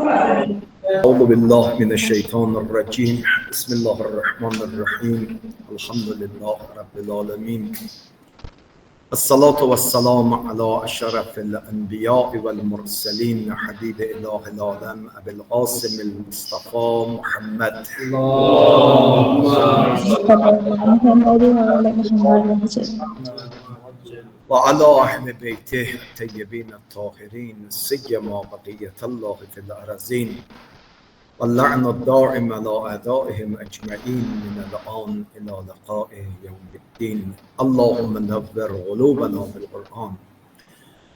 أعوذ بالله من الشيطان الرجيم. بسم الله الرحمن الرحيم. الحمد لله رب العالمين. الصلاة والسلام على أشرف الأنبياء والمرسلين حبيب إله العالم أبي القاسم المصطفى محمد وعلى أهل بيته الطيبين الطاهرين سيما بقية الله في الأرضين واللعن الدائم على أعدائهم أجمعين من الآن إلى لقاء يوم الدين. اللهم نور قلوبنا بالقرآن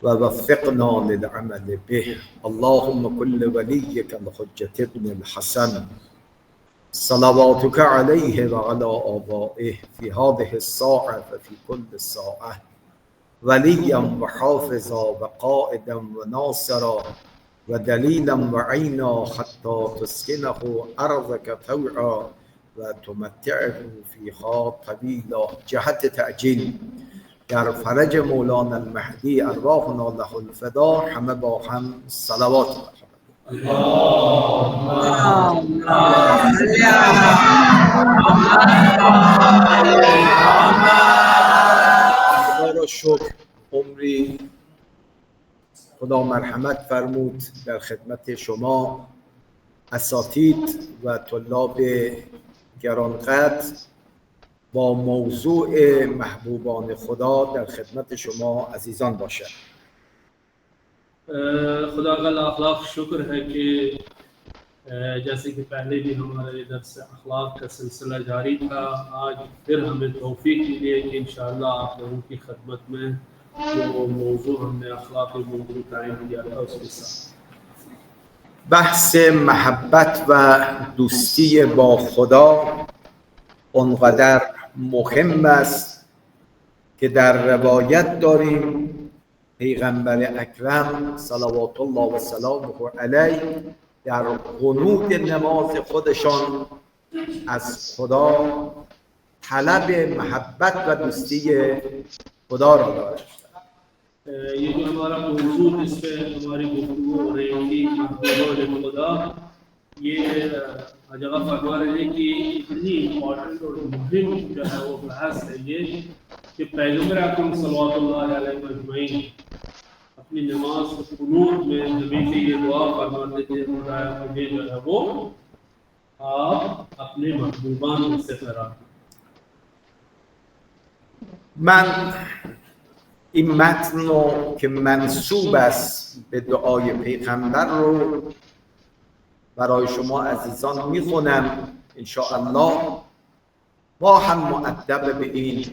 ووفقنا للعمل به. اللهم كل وليك الحجة ابن الحسن صلواتك عليه وعلى آبائه في هذه الساعة وفي كل ساعة وليا وحافظا وقائدا وناصرا ودليلا وعينا حتى تسكنه أرضك طوعا وتمتعه فيها طويلا. جهت تعجیل در فرج مولانا المهدی ارواحنا له الفدا. همه با هم صلوات خدا را شکر عمری خدا مرحمت فرمود در خدمت شما اساتید و طلاب گرانقدر با موضوع محبوبان خدا در خدمت شما عزیزان باشد. खुदा का लाख लाख शुक्र है कि जैसे कि पहले भी हमारे दर्स अखलाक का सिलसिला जारी था, आज फिर हमें तौफीक मिली है कि इंशाअल्लाह आप लोगों की खिदमत में जो मौजू हमने अखलाक मौजू कायम किया था उसके साथ بحث محبت و دوستی با خدا اونقدر مهم است که در روایت داریم پیغمبر اکرم صلوات الله و سلامه علیه در قنوت نماز خودشان از خدا طلب محبت و دوستی خدا را داشتند. ये जो हमारा मौजू इस पे हमारी गुफ्तगू हो रही थी महबूबान खुदा, ये जगह फरमा रहे हैं कि इतनी इम्पोर्टेंट और मुहिम जो है वो बहस है ये कि पैगंबर अकरम सल्लल्लाहु अलैहि वसल्लम अपनी नमाज कुनूत में हमेशा ये दुआ फरमाते थे, खुदाया मुझे जो है वो आप अपने महबूबान से करा. من این متن رو که منسوب است به دعای پیغمبر رو برای شما عزیزان میخونم انشاءالله. ما هم مؤدب به این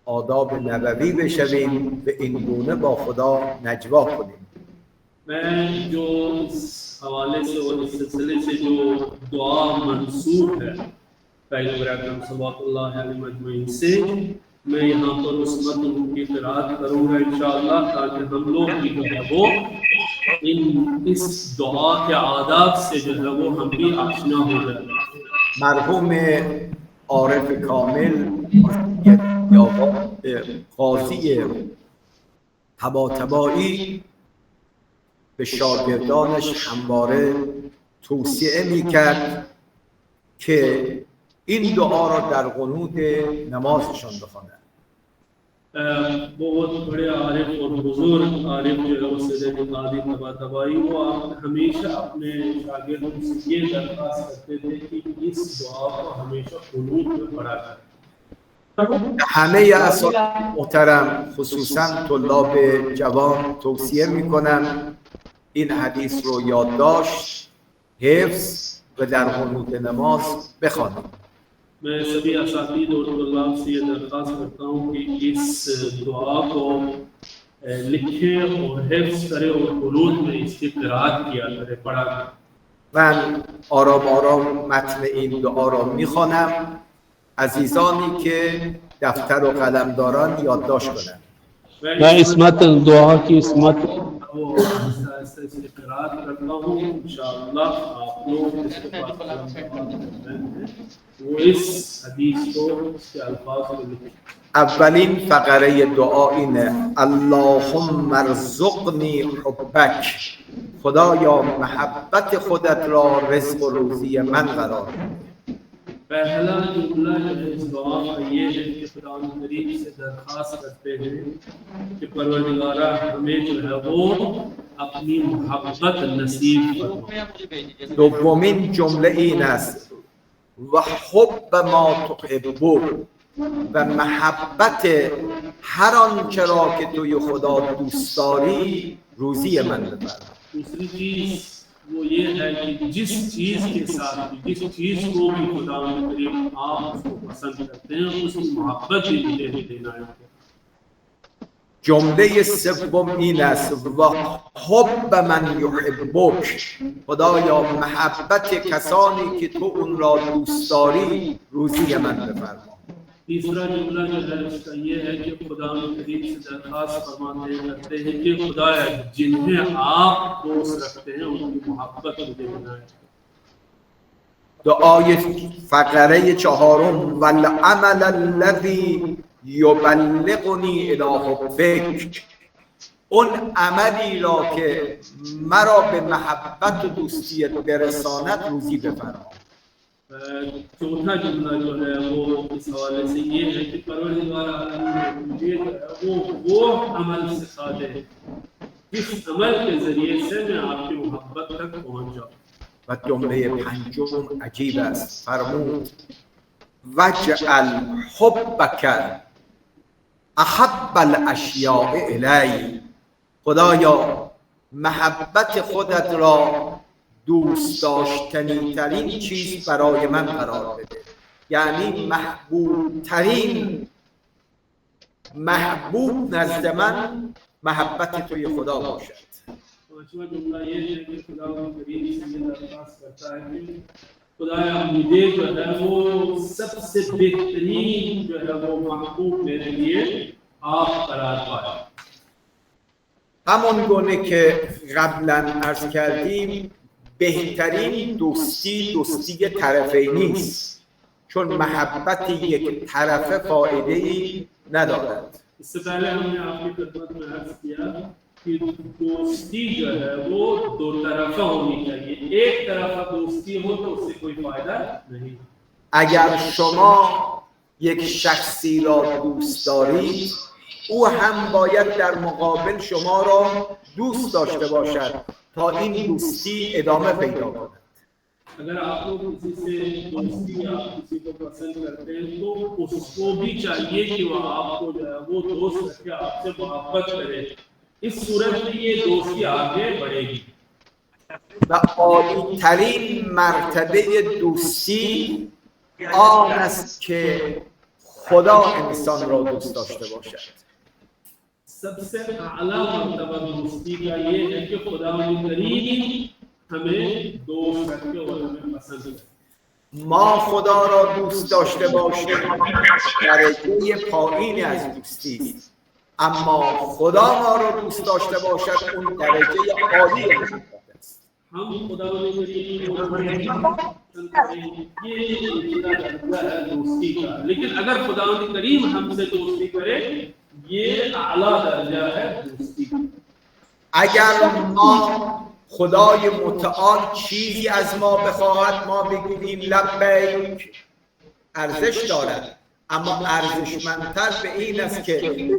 آداب نبوی بشویم، به این گونه با خدا نجوا کنیم. मैं जो इस हवाले से और इस सिलसिले से जो दुआ मंसूब है पैगंबर अकरम सल्लल्लाहु अलैहि वसल्लम से, मैं यहाँ पर उस मतन की क़िराअत करूँगा इंशाअल्लाह, ताकि हम लोग भी जो है वो इस दुआ के आदाब से जो है वो हम भी आशना हो जाए. مرحوم عارف کامل قاضی طباطبایی به شاگردانش همواره توصیه میکرد که این دعا را در قنوت نمازشان بخوانند. बहुत बड़े आरिफ और बुजुर्ग आरिफ जो है सैयद कादी तबातबाई वो हमेशा अपने शागिर्दों से ये दरख्वास्त करते थे कि इस दुआ को हमेशा कुनूत में पढ़ा करें. همه اساتید محترم خصوصا طلاب جوان توصیه میکنم این حدیث رو یادداشت، حفظ و در قنوت نماز بخوانید. मैं सभी असातिद और तुल्लाब से ये दरख्वास्त करता हूँ कि इस दुआ को लिखे और हिफ्ज़ करे और कुनूत में इसकी क़िराअत किया करे, पढ़ा करे. من آرام آرام متن این دعا را میخوانم. عزیزانی که دفتر و قلم دارن یادداشت کنند. मैं इस मतन दुआ की इस मतन वो ऐसे इसकी क़िराअत करता हूँ इंशाअल्लाह. आप लोग इसके पास वो इस हदीस को इसके अल्फाज को लिखें. اولین فقره دعا اینه: اللهم ارزقنی حبک خدایا محبت خودت را رزق و روزی من قرار بده. पहला जुमला जो है इस दुआ का ये है कि खुदा करीम से दरख्वास्त करते हैं कि परवरदिगारा हमें जो है वो अपनी मोहब्बत नसीब फरमा। دومین جمله این است و حب ما تحبو و محبت هر آنچه را که توی خدا دوست داری روزی من بفرما. दूसरी चीज वो ये है कि जिस चीज के साथ जिस चीज को भी खुदा करीम आप उसको पसंद करते हैं उसकी मोहब्बत भी मुझे देना है। جمله سوم این است و حب من یحبک، خدایا محبت کسانی که تو اون را دوست داری روزی من بفرما. तीसरा जुमला जो है उसका ये है कि खुदा करीम से दरख्वास्त फरमाते करते हैं कि खुदा जिन्हें आप दोस्त रखते हैं उनकी मोहब्बत मुझे बनाए। دعای فقره چهارم والعمل الذی یبلغنی الی حبک، اون عملی را که مرا به محبت و دوستیت برساند روزی بفرما. चौथा जुमला जो है वो इस हवाले से ये है कि परवरदिगार मुझे वो अमल सिखा दे जिस अमल के जरिए से मैं आपकी मोहब्बत तक पहुंच जाऊं। و جمله پنجم عجیب است، فرمود وجعل حبک احب الاشیاء الی، خدایا محبت خودت را دوست داشتنی ترین چیز برای من قرار بده، یعنی محبوب نزد من محبت توی خدا باشد. पांचवा जुमला ये है कि खुदा करीम से ये दरख्वास्त करता है कि खुदाया मुझे जो है वो सबसे बेहतरीन जो है वो महबूब मेरे लिए आप करार पाए। همون گونه که قبلا عرض کردیم بهترین دوستی طرفینی است، چون محبت یک طرفه فایده ای ندارد. इससे पहले हमने आपकी खिदमत में अर्ज किया कि दोस्ती जो है वो दो तरफा होनी चाहिए, एक तरफा दोस्ती हो तो उससे कोई फायदा नहीं। اگر شما یک شخصی را دوست دارید او هم باید در مقابل شما را دوست داشته باشد تا این دوستی ادامه پیدا کند. अगर आप लोग किसी से दोस्ती या किसी को पसंद करते हैं तो उसको भी चाहिए कि वो आपको जो है वो दोस्त रखे, आपसे मोहब्बत करे, इस सूरत में ये दोस्ती आगे बढ़ेगी। و عالی ترین مرتبه دوستی آن است که خدا انسان را دوست داشته باشد. सबसे आला मर्तबा दोस्ती का ये है कि खुदा करीम हमें दोस्त रखे और हमें पसंद करे। ما خدا را دوست داشته باشیم درجه پایین از دوستی است، اما خدا ما را دوست داشته باشد اون درجه عالی است. हम खुदा करीम को पसंद करें ये दूसरा दर्जा है दोस्ती का, लेकिन अगर खुदा करीम हमसे दोस्ती करे ये आला दर्जा है दोस्ती का। اگر ما خدای متعال چیزی از ما بخواهد ما بگوییم لبیک، ارزش دارد، اما ارزشمندتر به این است که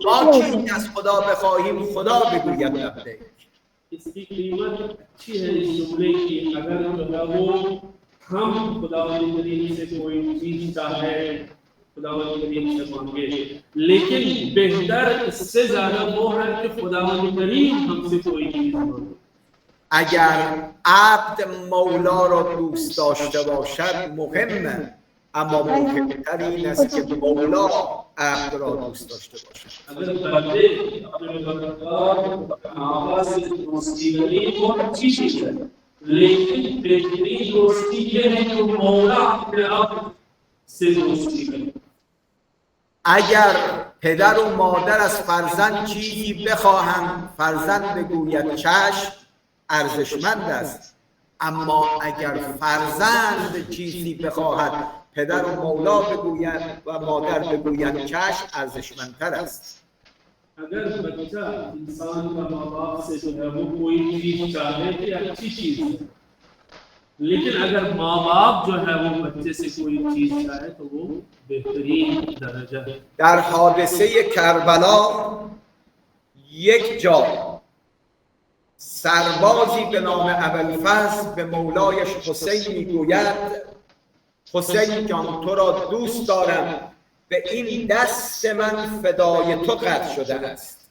ما چیزی از خدا بخواهیم خدا بگوید لبیک. इसकी कीमत अच्छी है इस जुमले की, अगर जो है वो हम खुदा करीम से कोई चीज चाहे खुदा करीम से मांगे, लेकिन बेहतर इससे ज्यादा वो है कि खुदा करीम हमसे कोई चीज मांगे। اگر عبد مولا را دوست داشته باشد مهمه، اما مهمتر این است که مولا عبد را دوست داشته باشد. अगर बंदे अपने परवरदिगार आका से दोस्ती करें वो अच्छी चीज है, लेकिन बेहतरीन दोस्ती ये है कि मौला अपने आप से दोस्ती करे। اگر پدر و مادر از فرزند چیزی بخواهند فرزند بگوید چشم، ارزشمند است، اما اگر فرزند چیزی بخواهد پدر و مولا بگوید و مادر بگوید چشم، ارزشمندتر است. अगर बच्चा इंसान का माँ बाप से जो है वो कोई चीज चाहे कि अच्छी चीज है, लेकिन अगर माँ बाप जो है वो बच्चे से कोई चीज चाहे तो वो बेहतरीन दर्जा है. در حادثه کربلا یک جا سربازی به نام ابوالفضل به مولایش حسین میگوید حسین جان تو را دوست دارم، به این دست من فدای تو قطع شده است.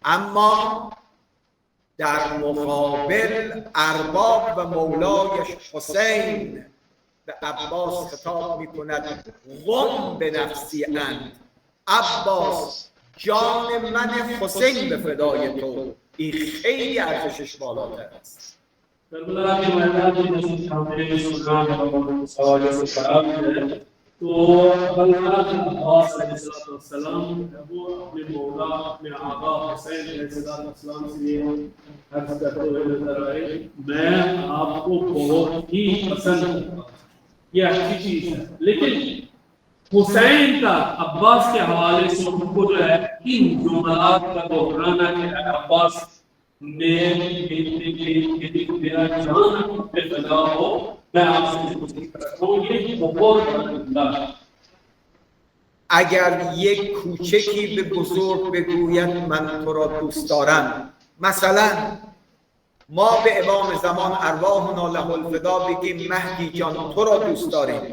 اما در مقابل ارباب و مولایش حسین به عباس خطاب میکند قم به نفسی اند، عباس جان من حسین به فدای تو. این خیلی ارزشش بالاتر است. کربلا کے میدان میں جب ہم نے سنا سوال سے خراب ہے تو حضرت عباس علیہ السلام وہ اپنے مولا اپنے آقا حسین علیہ السلام سے عرض کرتے ہوئے نظر آئے میں آپ کو بہت ہی پسند کرتا ہوں، یہ اچھی چیز ہے. لیکن حسین کا عباس کے حوالے سے ان کو جو ہے ان جملات کا دہرانا کہ عباس میرا جان پہ فدا ہو، میں آپ سے دوستی کرتا ہوں، یہ بہت بڑا ہے. اگر یک کوچکی به بزرگ بگوید من تو را دوست دارم، مثلا ما به امام زمان ارواحنا له الفدا بگیم مهدی جان تو را دوست داریم،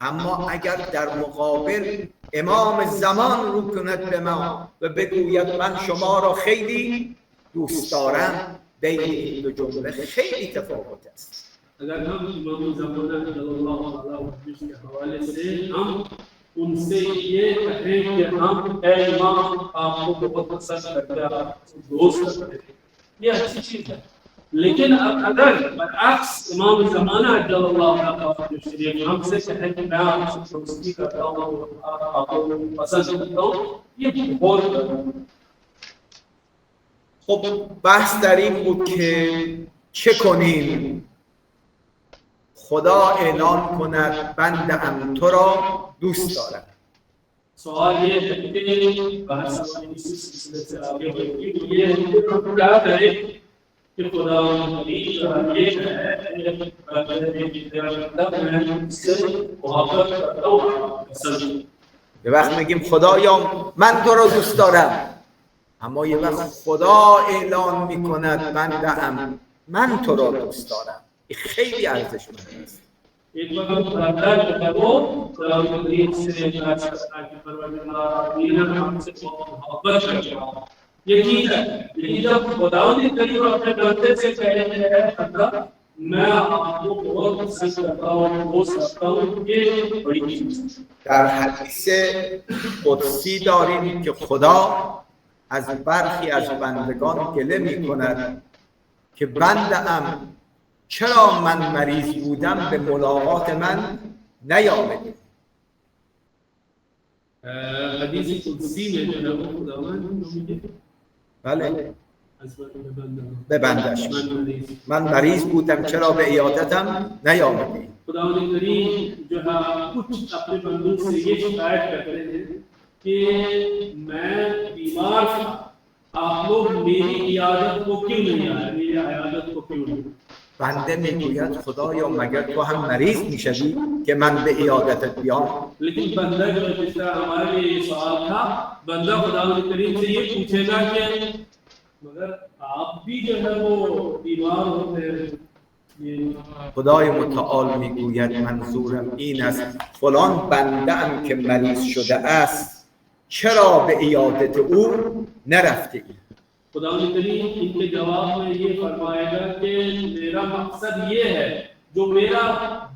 اما اگر در مقابل امام زمان رو کند به ما و بگوید من شما را خیلی دوست دارم، بین این دو جمله خیلی تفاوت است. اگر ہم امام زمانہ صلی اللہ علیہ وسلم کے حوالے سے ہم ان سے یہ کہیں کہ ہم اے امام آپ کو بہت پسند کرتے ہیں، دوست کرتے ہیں، یہ اچھی چیز ہے. لیکن اگر برعکس امام زمانہ صلی اللہ علیہ وسلم ہم سے کہیں کہ میں آپ سے دوستی کرتا ہوں، آپ کو پسند کرتا ہوں، یہ بہت خب بحث در این بود که چه کنیم؟ خدا اعلان کند بنده‌ام تو را دوست دارم. سوال یہ ہے کہ بحث اسی سلسلے سے آگے بڑھتی ہے، یہ کیا کرے کہ خدا یہ یه وقت میگیم خدایا من تو را دوست دارم، اما یه وقت خدا اعلان میکند بنده‌ام من تو را دوست دارم. این خیلی ارزشمند است. ایک وقت خدا جو ہے وہ قرآن کریم سے اعلان کرتا ہے کہ پروردگار میرا ہم سے محبت کرتا ہے، یہ چیز ہے. لیکن جب خدا نے کریم اپنے بندے سے کہتے ہیں خدا میں آپ کو بہت پسند کرتا ہوں، دوست کرتا ہوں، یہ بڑی چیز ہے. در حدیث قدسی داریم که خدا از برخی از بندگان گله می کند که بنده‌ام چرا من مریض بودم به ملاقات من نیامدی. حدیث قدسی میں جو ہے وہ خداوند بله از بندگان به بندش من مریض بودم چرا به عیادتم نیامدی. خداوند کریم جو ہے کچھ اپنے بندوں سے یہ شکایت کرتے ہیں کہ میں بیمار تھا، آپ لوگ میری عیادت کو کیوں نہیں آئے، میری عیادت کو کیوں نہیں. بنده میگوید خدایا مگر تو هم مریض میشوی که من به عیادتت بیام؟ لیکن بندہ جو ہے جس طرح ہمارے لیے یہ سوال تھا، بندہ خداوند کریم سے یہ پوچھے گا کہ مگر آپ بھی جو ہے وہ بیمار ہوتے ہیں. خدای متعال میگوید منظورم این است فلان بنده ام که مریض شده است چرا به عیادت او نرفته ای؟ خداوند کریم ان کے جواب میں یہ فرمائے گا کہ میرا مقصد یہ ہے جو میرا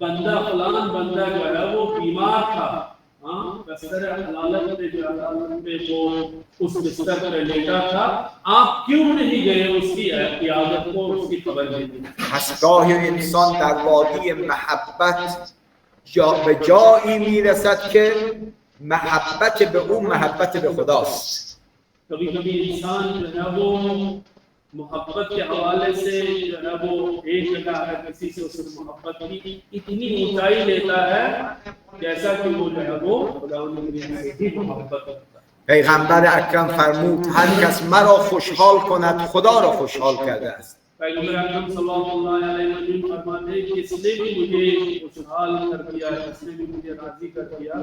بندہ فلان بندہ جو ہے وہ بیمار تھا، بستر حلالت پہ جو عدالت پہ وہ اس بستر پر لیٹا تھا، آپ کیوں نہیں گئے اس کی عیادت کو، اس کی خبر دینے؟ پس گاهی انسان در وادی محبت به جایی میرسد که محبت به او محبت به خداست. کبھی کبھی انسان جو ہے وہ محبت کے حوالے سے جو ہے وہ ایک جگہ ہے کسی سے اس محبت کی اتنی اونچائی لیتا ہے جیسا کہ وہ جو ہے وہ خداوند سے ہی محبت کرتا ہے. پیغمبر اکرم فرمود هر کس مرا خوشحال کند خدا را خوشحال کرده است. पैगंबर अकरम सल्लल्लाहु अलैहि वसल्लम फरमाते हैं कि जिसने भी मुझे खुशहाल कर दिया, जिसने भी मुझे राजी कर दिया,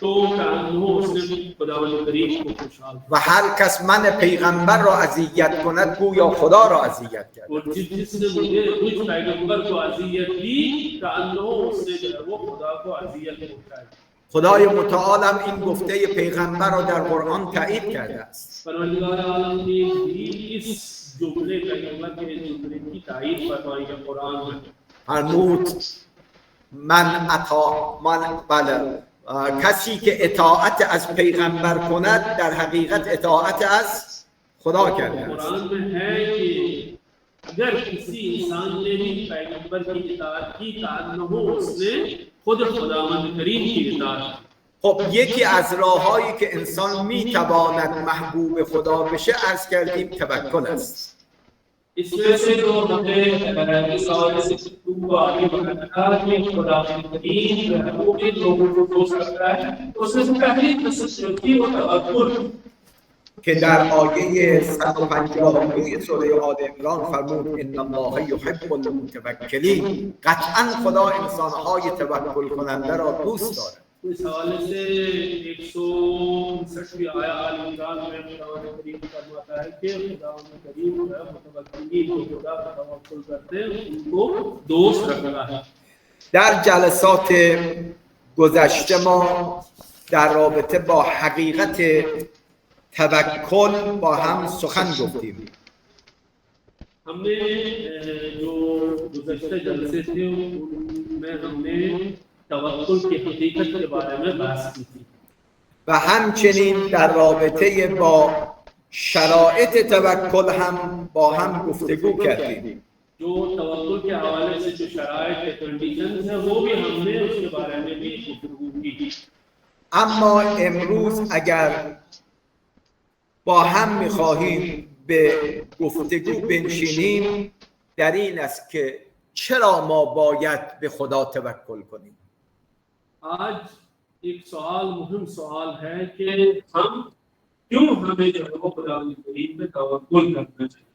तो कानून उसने खुदावंद करीम को खुशहाल و هر کس من پیغمبر را اذیت کند گویا خدا را اذیت کرد. और जिसने मुझे मुझ पैगंबर को अजियत दी, कानून उसने जो है वो खुदा को अजियत पहुंचाई. خدای متعال هم این گفته پیغمبر را در قرآن تایید کرده است. परवरदिगार आलम ने भी इस जुमले पैगंबर के जुमले की तारीफ फरमाई है कुरान में. فرمود کسی که اطاعت از پیغمبر کند در حقیقت اطاعت از خدا کرده است. कुरान में है कि अगर किसी इंसान ने भी पैगंबर की इताअत की, कानून उसने खुद खुदावंद करीम की इताअत. خب یکی از راه‌هایی که انسان میتواند محبوب خدا بشه عرض کردیم توکل است. इसमें से जो हमें इस हवाले से को आगे बढ़ाना था कि खुदावंद करीम वो इन लोगों को हो सकता है. उसमें से पहली तसल्ली की वो तवक्कुल که در آیه 150 سوره آل عمران فرمود ان الله یحب المتوکلین، قطعا خدا انسان‌های توکل کننده را دوست دارد. इस हवाले से 159वीं आया आल इमरान में खुदावंद करीम फरमाता है कि खुदावंद करीम जो है मुतवक्किलीन को खुदा पर तवक्कुल करते हैं उनको दोस्त रखता है. در جلسات گذشته ما در رابطه با حقیقت توکل با هم سخن گفتیم. हमने जो गुज़श्ता जलसे थे उनमें हमने तवक्कुल की हकीकत के बारे में बात की थी. و همچنین در رابطه با شرایط توکل هم با هم گفتگو کردیم. जो तवक्कुल के हवाले से जो शराइत के कंडीशंस हैं वो भी हमने उसके बारे में भी गुफ्तगू की. اما امروز اگر با هم می‌خواهیم به گفتگو بنشینیم در این است که چرا ما باید به خدا توکل کنیم. आज एक सवाल मुहिम सवाल है कि हम क्यों हमें जो है वो खुदावंद करीम पे तवक्कुल करना चाहिए.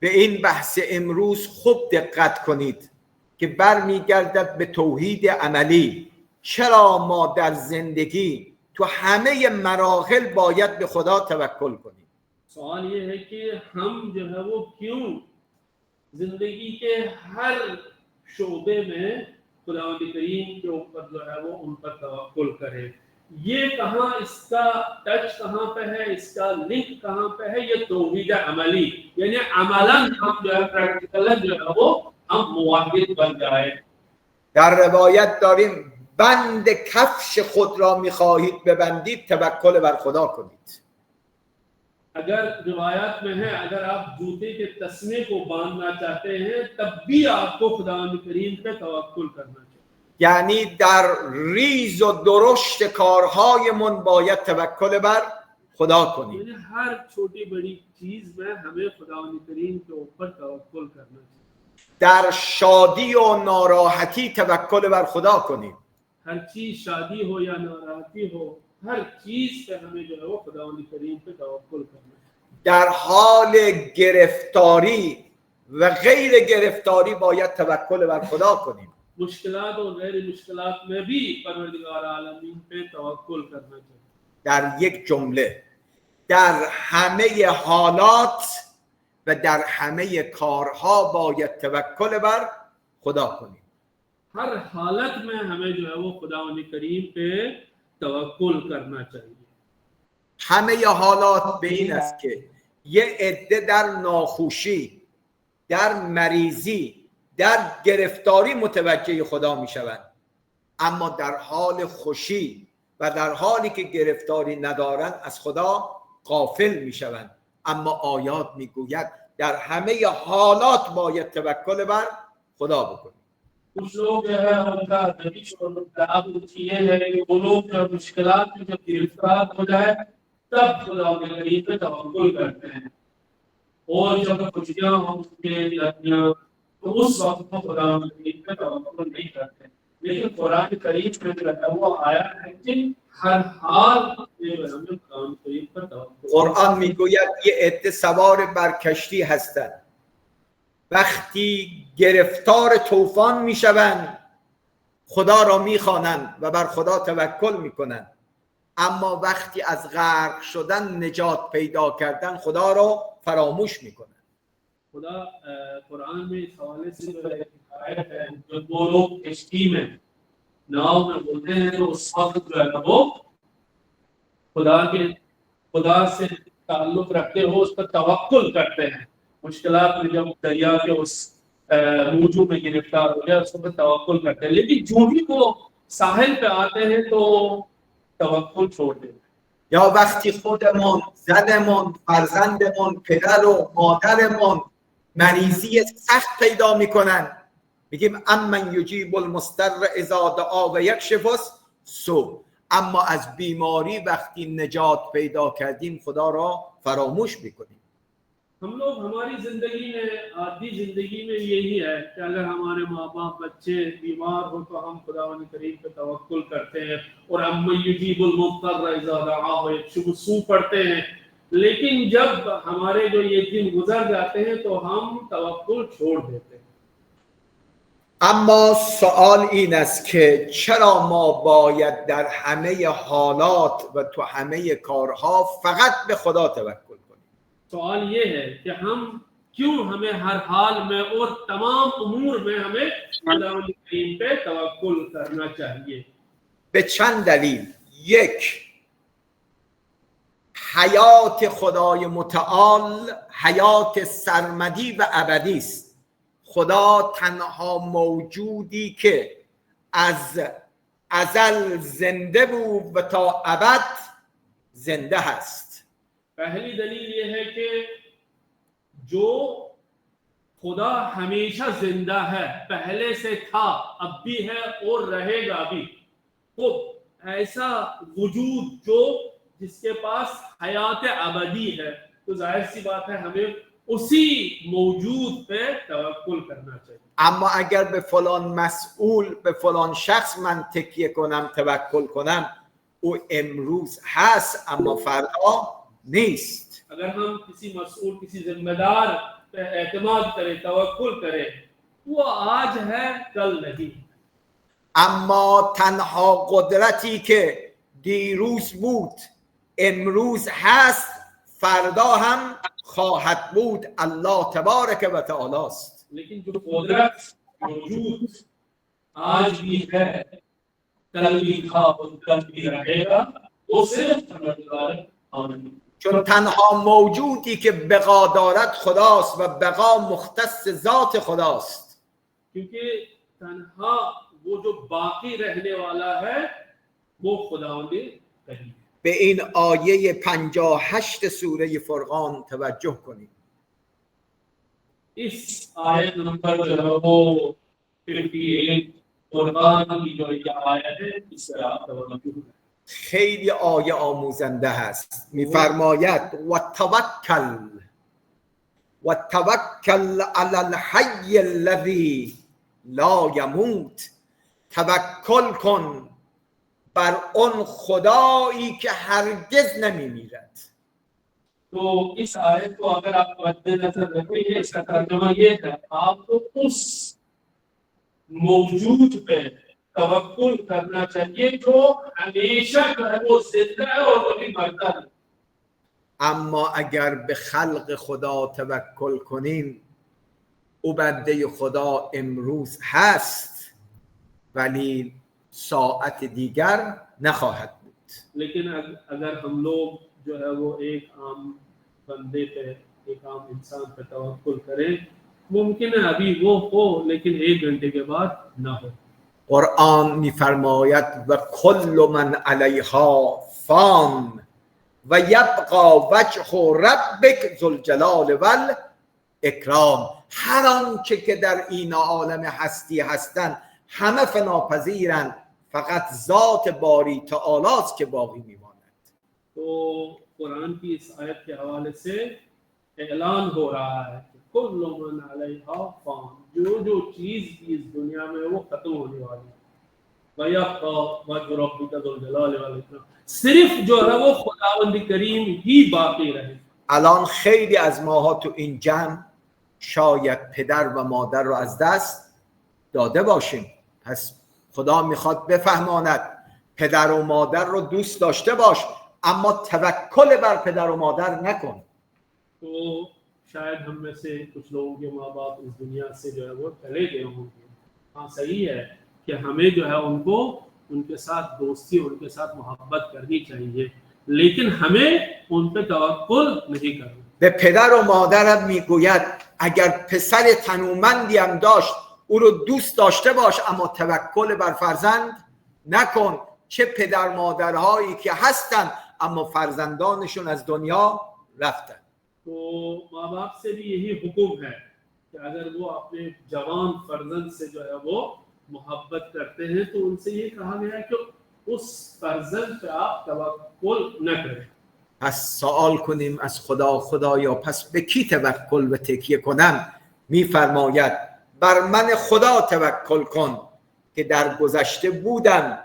به این بحث امروز خوب دقت کنید که برمیگردد به توحید عملی. چرا ما در زندگی تو همه مراحل باید به خدا توکل کنیم؟ सवाल ये है कि हम जो है वो क्यों जिंदगी के हर शोबे में खुदावंद करीम के ऊपर जो है वो उन पर तवक्कुल करें. ये कहाँ इसका टच कहाँ पे है, इसका लिंक कहाँ पे है? ये तौहीद अमली यानी अमलन हम जो है प्रैक्टिकल जो है वो हम मुवाहिद बन जाए. در روایت داریم بند کفش خود را می‌خواهید ببندید توکل بر خدا کنید. अगर रिवायत में है अगर आप जूते के तस्मे को बांधना चाहते हैं तब भी आपको खुदावंद करीम पे तवक्कुल करना चाहिए. یعنی در ریز و درشت کارهایمون باید توکل بر خدا کنیم. यानी हर छोटी बड़ी चीज में हमें खुदावंद करीम के ऊपर तवक्कुल करना चाहिए. در شادی و ناراحتی توکل بر خدا کنیم. हर चीज शादी हो या नाराजगी हो हर चीज पे हमें जो है वो खुदावंद करीम पे तवक्कुल करना चाहिए. در حال گرفتاری و غیر گرفتاری باید توکل بر خدا کنیم. मुश्किलात और गैर मुश्किलात में भी परवरदिगार आलमीन पे तवक्कुल करना चाहिए. در یک جمله در همه حالات و در همه کارها باید توکل بر خدا کنیم. हर हालत में हमें जो है वो खुदावंद करीम पे तवक्कुल करना चाहिए. همه حالات به این است که یه عده در ناخوشی، در مریضی، در گرفتاری متوجه خدا می شوند، اما در حال خوشی و در حالی که گرفتاری ندارند از خدا غافل می شوند. اما آیات می گوید در همه حالات باید توکل بر خدا بکنیم. कुछ लोग जो है उनका नबीश और ये है कि वो लोग जब मुश्किलात में जब गिरफ्तार हो जाए तब खुदावंद करीम पे तवक्कुल करते हैं और जब खुशियां हों उसके दरमियान तो उस वक्त वो खुदावंद करीम पे तवक्कुल नहीं करते. लेकिन कुरान करीम में जो है वो आया है कि हर हाल में हमें खुदावंद करीम पर तवक्कुल। قرآن میگوید یه عده سوار بر کشتی هستند، وقتی گرفتار طوفان میشوند خدا را میخوانند و بر خدا توکل میکنند، اما وقتی از غرق شدن نجات پیدا کردن خدا را فراموش میکنند. खुदा कुरान में इस हवाले से जो है आयत है, जो दो लोग कश्ती में नाव में बोलते हैं तो उस वक्त जो है वो खुदा से ताल्लुक रखते हो, उस पर तवक्कुल करते हैं। मुश्किलात में जब दरिया के उस मौजू में गिरफ्तार हो गया, उस पर तवक्कुल करते हैं, लेकिन जो भी वो साहिल पे आते हैं तो तवक्कुल छोड़ देते हैं। یا وقتی خودمون، زنمون، فرزندمون، پدر و مادرمون مریضی سخت پیدا میکنن، میگیم امن یجیب المضطر اذا دعا و یکشف السوء. اما از بیماری وقتی نجات پیدا کردیم خدا را فراموش میکنیم. हम लोग हमारी जिंदगी में, आधी जिंदगी में यही है कि अगर हमारे माँ बाप बच्चे बीमार हो तो हम खुदावंद करीम पे तवक्कुल करते हैं और अम्मा युजीबुल मुत्तर इज़ा दआहु यक्शिफुस्सू पढ़ते हैं। लेकिन जब हमारे जो ये दिन गुजर जाते हैं तो हम तवक्कुल छोड़ देते हैं। اما سوال این است که چرا ما باید در همه حالات و تو همه کارها فقط به خدا توکل کنیم؟ सवाल ये है कि हम क्यों हमें हर हाल में और तमाम उमूर में हमें खुदावंद करीम पे तवक्कुल करना चाहिए। به چند دلیل. یک، حیات خدای متعال حیات سرمدی و ابدی است. خدا تنها موجودی که از ازل زنده بود و تا ابد زنده هست. पहली दलील ये है कि जो खुदा हमेशा जिंदा है, पहले से था, अब भी है और रहेगा भी, तो ऐसा वजूद जो जिसके पास हयात अबदी है, तो जाहिर सी बात है हमें उसी मौजूद पे तवक्कुल करना चाहिए। اما اگر به فلان مسئول، به فلان شخص من تکیه کنم، توکل کنم، او امروز هست اما فردا نیست. अगर हम किसी मसऊल, किसी जिम्मेदार पे एतमाद करें, तवक्कुल करें, वो आज है कल नहीं। اما تنها قدرتی که دیروز بود امروز هست فردا هم خواهد بود الله تبارک و تعالی است. लेकिन जो कुदरत मौजूद आज भी है, कल भी था और कल भी रहेगा, वो सिर्फ परवरदिगार आलम। چون تنها موجودی که بقا دارد خداست و بقا مختص ذات خداست. क्योंकि तन्हा वो जो बाकी रहने वाला है वो खुदावंद करीम। به این آیه 58 سوره فرقان توجه کنید. इस आयत नंबर जो है वो 58 कुरान की जो ये आयत है, इस पर आप तवज्जो करें। خیلی آیه آموزنده هست. میفرماید و توکل علی الحی الذی لا یموت. توکل کن بر اون خدایی که هرگز نمیمیرد. तो इस आयत को अगर आप मद्देनजर रखेंगे, इसका तर्जुमा ये है आपको उस मौजूद पे तवक्कुल करना चाहिए जो हमेशा वो जिंदा है और कभी मरता नहीं। اما اگر به خلق خدا توکل کنیم او بنده خدا امروز هست ولی ساعت دیگر نخواهد بود. लेकिन अगर हम लोग जो है वो एक आम बंदे पे, एक आम इंसान पे तवक्कुल करें, मुमकिन है अभी वो हो लेकिन 1 घंटे के बाद ना हो। قرآن میفرماید و کل من علیها فان و یبقى وجه ربک ذوالجلال والاکرام. هر آنچه که در این عالم هستی هستند همه فناپذیرند، فقط ذات باری تعالی است که باقی میماند. तो कुरान की इस आयत के हवाले से ऐलान हो रहा है कि कुल्लु मन अलैहा फान, जो जो चीज इस दुनिया में वो खत्म होने वाली है, و یبقی وجه ربک ذو الجلال والاکرام. صرف جو ہے وہ خداوند کریم ہی باقی رہے. الان خیلی از ماها تو این جمع شاید پدر و مادر رو از دست داده باشیم. پس خدا میخواد بفهماند پدر و مادر رو دوست داشته باش، اما توکل بر پدر و مادر نکن. تو شاید ہم میں سے کچھ لوگوں کے ماں باپ اس دنیا سے جو ہے وہ چلے گئے ہوں گے. ہاں صحیح ہے کہ ہمیں جو ہے ان کو ان کے ساتھ دوستی ان کے ساتھ محبت کرنی چاہیے، لیکن ہمیں ان پہ توکل نہیں کرنا. به پدر و مادرم میگوید اگر پسر تنومندی هم داشت او رو دوست داشته باش، اما توکل بر فرزند نکن. چه پدر مادرهایی که هستن اما فرزندانشون از دنیا رفتن. تو ماں باپ سے بھی یہی حکم ہے کہ اگر وہ اپنے جوان فرزند سے جو ہے وہ محبت کرتے ہیں تو ان سے یہ کہا گیا ہے کہ اس فرزند پہ آپ توکل نہ کریں. پس سوال کنیم از خدایا پس به کی توکل و تکیه کنم؟ میفرماید بر من خدا توکل کن که در گذشته بودم،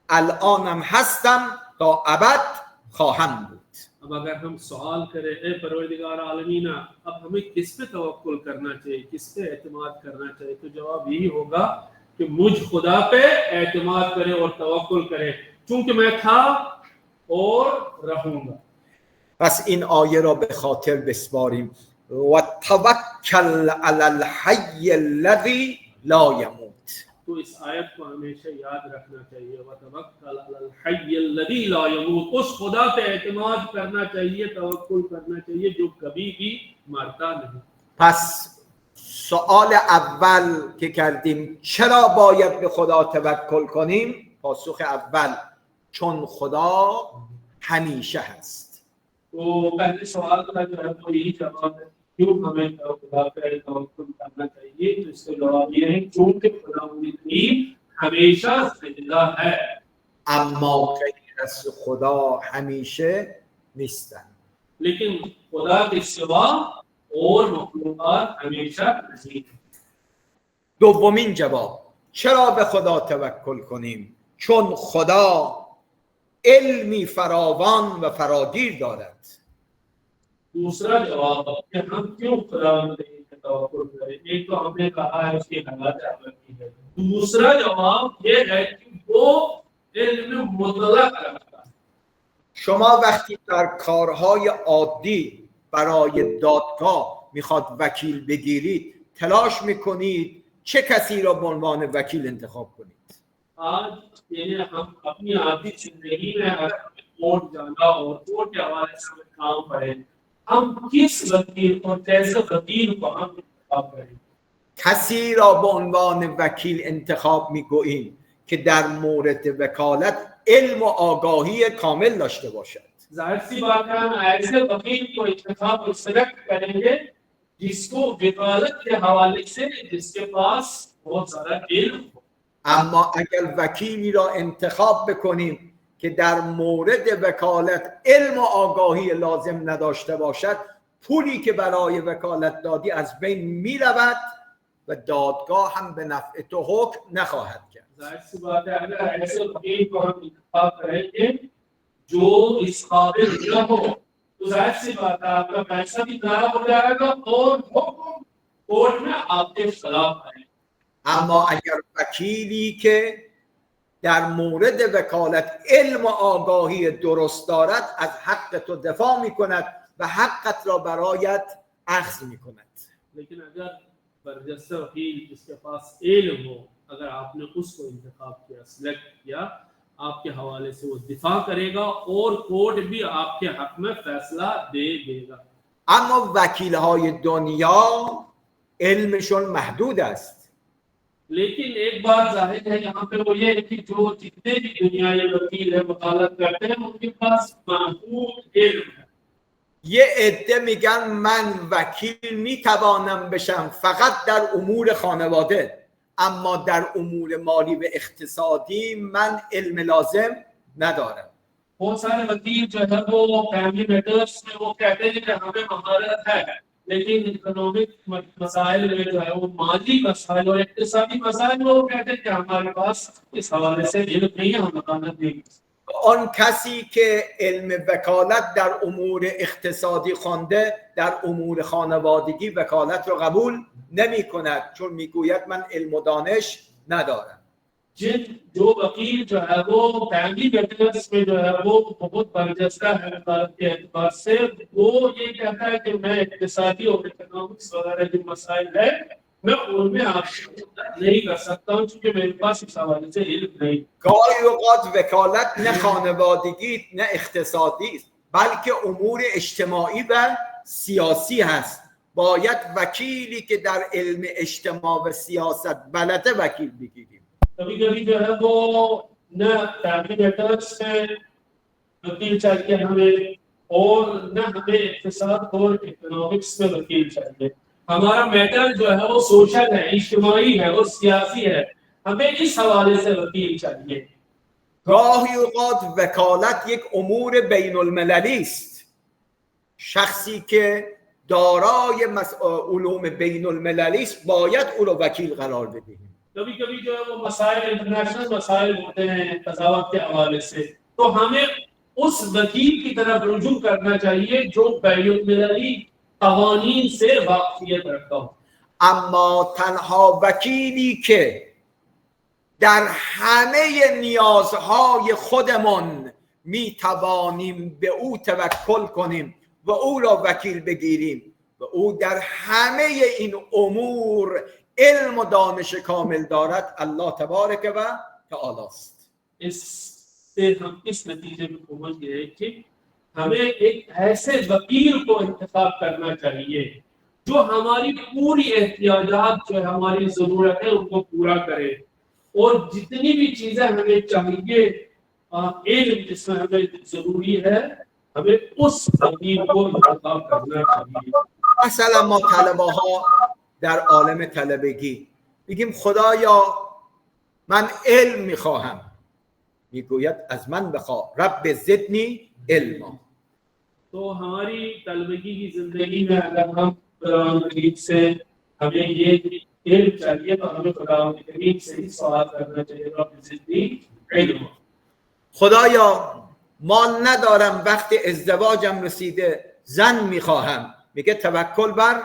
الانم هستم، تا ابد خواهم بود. اب اگر ہم سوال کریں اے پروردگار عالمین اب ہمیں کس پہ توکل کرنا چاہیے، کس پہ اعتماد کرنا چاہیے، تو جواب یہی ہوگا کہ مجھ خدا پہ اعتماد کرے اور توکل کرے، چونکہ میں تھا اور رہوں گا. پس این آیه را به خاطر بسپاریم. و توکل علی الحی الذی لا یموت. تو اس آیت کو ہمیشہ یاد رکھنا چاہیے. وتوکل علی الحی الذی لا یموت. اس خدا پہ اعتماد کرنا چاہیے، توکل کرنا چاہیے جو کبھی بھی مرتا نہیں. پس سوال اول که کردیم چرا باید به خدا توکل کنیم؟ پاسخ اول چون خدا همیشه هست. تو پہلے سوال کا جو ہے وہ یہی جواب ہے کیوں ہمیں خدا پہ توکل کرنا چاہیے. تو اس کا جواب یہ ہے چونکہ خداوند کریم ہمیشہ زندہ ہے. اما غیر از خدا همیشه نیستن. لیکن خدا کے سوا اور مخلوقات ہمیشہ نہیں. دومین جواب چرا به خدا توکل کنیم؟ چون خدا علمی فراوان و فراگیر دارد. دوسرا جواب کہ ہم کیوں خداوند پہ توکل کریں. ایک تو ہم نے کہا ہے اس کی حالات الگ ہے. دوسرا جواب یہ ہے کہ وہ علم مطلق رکھتا ہے. شما وقتی در کارهای عادی برای دادگاه میخواد وکیل بگیرید تلاش میکنید چه کسی را به عنوان وکیل انتخاب کنید. آج یعنی ہم اپنی عادی زندگی میں اگر کورٹ جانا اور کورٹ کے حوالے سے ہمیں کام پڑے ہم کس وکیل اور کیسے وکیل کو ہم انتخاب کریں. کسی را به عنوان وکیل انتخاب میگوییم که در مورد وکالت علم و آگاهی کامل داشته باشد. ظاہر سی بات ہے ہم ایسے وکیل کو انتخاب اور سلیکٹ کریں گے جس کو وکالت کے حوالے سے جس کے پاس بہت سارا علم ہو. اما اگر وکیلی را انتخاب بکنیم که در مورد وکالت علم و آگاهی لازم نداشته باشد پولی که برای وکالت دادی از بین می رود و دادگاه هم به نفع تو حکم نخواهد کرد. ظاہر سی بات ہے اگر ایسے وکیل کو ہم انتخاب کریں گے جو اس قابل نہ ہو تو ظاہر سی بات ہے آپ کا پیسہ بھی ضائع ہو جائے گا اور حکم کورٹ میں آپ کے خلاف آئے. اما اگر وکیلی که در مورد وکالت علم و آگاهی درست دارد از حق تو دفاع می کند و حقت را برایت اخذ می کند. لیکن اگر برجستہ وکیل جس کے پاس علم ہو اگر آپ نے اس کو انتخاب کیا سلیکٹ کیا آپ کے حوالے سے وہ دفاع کرے گا اور کورٹ بھی آپ کے حق میں فیصلہ دے دے گا. اما وکیل‌های دنیا علمشون محدود است. لیکن ایک بات ظاہر ہے یہاں پہ وہ یہ ہے کہ جو جتنے بھی دنیائی وکیل ہے وکالت کرتے ہیں ان کے پاس محدود علم ہے. یه عده میگن من وکیل میتوانم بشم فقط در امور خانواده، اما در امور مالی و اقتصادی من علم لازم ندارم. بہت سارے وکیل جو ہے وہ فیملی میٹرز میں وہ کہتے ہیں کہ ہمیں مہارت ہے लेकिन इकोनॉमिक मसाइल में जो है वो माली मसाइल और इक्तिसादी मसाइल वो कहते हैं कि हमारे पास इस हवाले से इल्म नहीं है, हम मकानत नहीं। آن کسی که علم وکالت در امور اقتصادی خوانده در امور خانوادگی وکالت رو قبول نمی کند، چون میگوید من علم و دانش ندارم. जो वकील जो है वो फैमिली बिजनेस में जो है वो बहुत बर्जस्ता है के एतबार से, वो ये कहता है कि मैं इक्तिसादी और इकोनॉमिक्स वगैरह जो मसाइल है मैं उनमें आप नहीं कर सकता हूँ, क्योंकि मेरे पास इस हवाले से इल्म नहीं। گاهی اوقات وکالت نه خانوادگی نه اقتصادی است، بلکه امور اجتماعی و سیاسی هست. باید وکیلی که در علم اجتماع و سیاست بلده وکیل بگیریم. कभी-कभी जो है वो न फैमिली मैटर्स में वकील चाहिए हमें, और न हमें इक्तिसाद और इकोनॉमिक्स में वकील चाहिए। हमारा मैटर जो है वो सोशल है, इज्तिमाई है और सियासी है, हमें इस हवाले से वकील चाहिए। گاهی اوقات وکالت یک امور بین المللی است. شخصی که دارای علوم بین المللی است باید او رو وکیل قرار بدهیم. कभी-कभी जो है वो मसाइल इंटरनेशनल मसाइल होते हैं तजावत के हवाले से, तो हमें उस वकील की तरफ रुजू करना चाहिए जो बैनुल-मिलली قوانین से वाकिफियत रखता हो। اما تنها وکیلی که در همه نیازهای خودمان می توانیم به او توکل کنیم و او را وکیل بگیریم و او در همه این امور علم و دانش کامل دارد، الله تبارک و تعالی است. इससे हम इस नतीजे में पहुंच गए कि हमें एक ऐसे वकील को इंतखाब करना चाहिए जो हमारी पूरी एहतियाजात जो हमारी जरूरत है उनको पूरा करे, और जितनी भी चीजें हमें चाहिए इल्म जिसमें हमें जरूरी है, हमें उस वकील को इंतखाब करना चाहिए। مثلا ما طلبه ها در عالم طلبگی میگیم خدایا من علم میخواهم، میگوید از من بخواه رب زدنی علما. तो हमारी तलबगी की जिंदगी में अगर हम कुरान करीम से हमें ये इल्म चाहिए तो हमें कुरान करीम से ही सवाल करना चाहिए, रब ज़िदनी इल्मा। خدایا مال ندارم وقت ازدواجم رسیده زن میخواهم، میگه توکل بر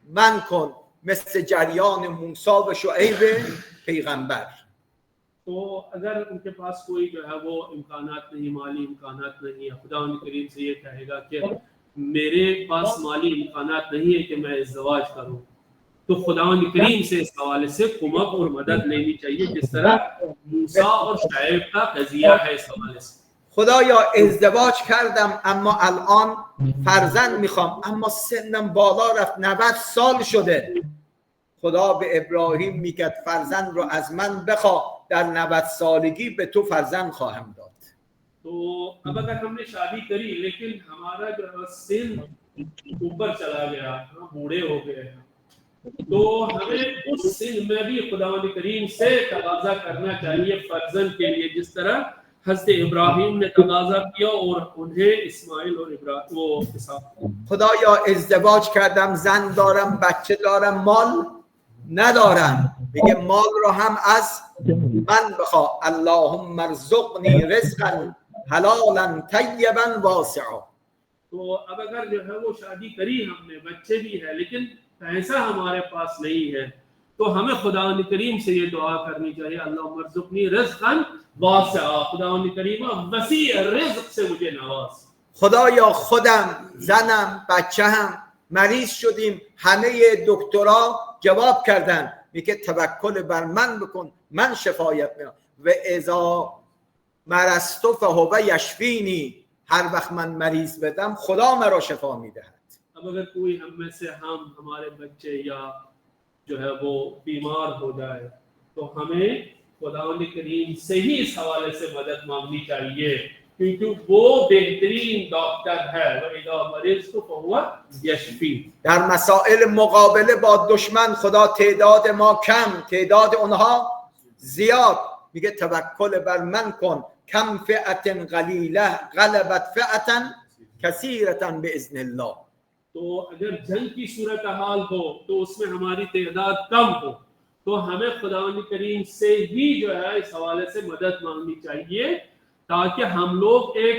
من کن مثل جریان موسی و شعیب پیغمبر. तो अगर उनके पास कोई जो है वो इम्कानात नहीं, माली इम्कानात नहीं है, खुदा करीम से ये कहेगा कि मेरे पास माली इम्कानात नहीं है कि मैं इज़्दिवाज करूं, तो खुदा करीम से इस हवाले से कुमक और मदद लेनी चाहिए, जिस तरह मूसा और शुएब का कज़िया है इस हवाले से। خدایا ازدواج کردم اما الان فرزند میخوام، اما سنم بالا رفت 90 سال شده. خدا به ابراهیم میگه فرزند رو از من بخواه، در 90 سالگی به تو فرزند خواهم داد. तो अब अगर हमने शादी करी लेकिन हमारा जो है सिन ऊपर चला गया, बूढ़े हो गए, तो हमें उस सिन में भी खुदा करीम से तकाजा करना चाहिए फर्जंद के लिए, जिस तरह हज़रत इब्राहिम ने तकाजा किया और उन्हें इस्माइल और इब्राहिम वो इसहाक। خدایا ازدواج کردم، زن دارم، بچه دارم، مال ندارم، میگه مال رو هم از من بخواه. اللهم ارزقنی رزقا حلالا طیبا واسعا. तो अब अगर जो है वो शादी करी हमने, बच्चे भी है लेकिन पैसा हमारे पास नहीं है, तो हमें खुदा करीम से ये दुआ करनी चाहिए, अल्लाहुम्मा अर्ज़ुक़नी रिज़क़न वासिअ, खुदा करीम वसी रिज़्क़ से मुझे नवाज। خدایا خودم، زنم، بچه‌م مریض شدیم، همه دکترها جواب کردن، میگه توکل بر من بکن من شفایت میدم و اذا مرضت فهو یشفینی، هر وقت من مریض بدم خدا مرا شفا میدهد. अब अगर कोई हम में से हम हमारे बच्चे या जो है वो बीमार हो जाए तो हमें खुदा करीम से ही इस हवाले से मदद मांगनी चाहिए, क्योंकि वो बेहतरीन डॉक्टर है। वइज़ा मरिज़्तु फहुव यशफी। در مسائل مقابله با دشمن خدا تعداد ما کم، تعداد اونها زیاد، میگه توکل بر من کن کم فئة قلیله غلبت فئة کثیرة باذن الله. तो अगर जंग की सूरत हाल हो तो उसमें हमारी तादाद कम हो तो हमें खुदावंद करीम से ही जो है इस हवाले से मदद मांगनी चाहिए ताकि हम लोग एक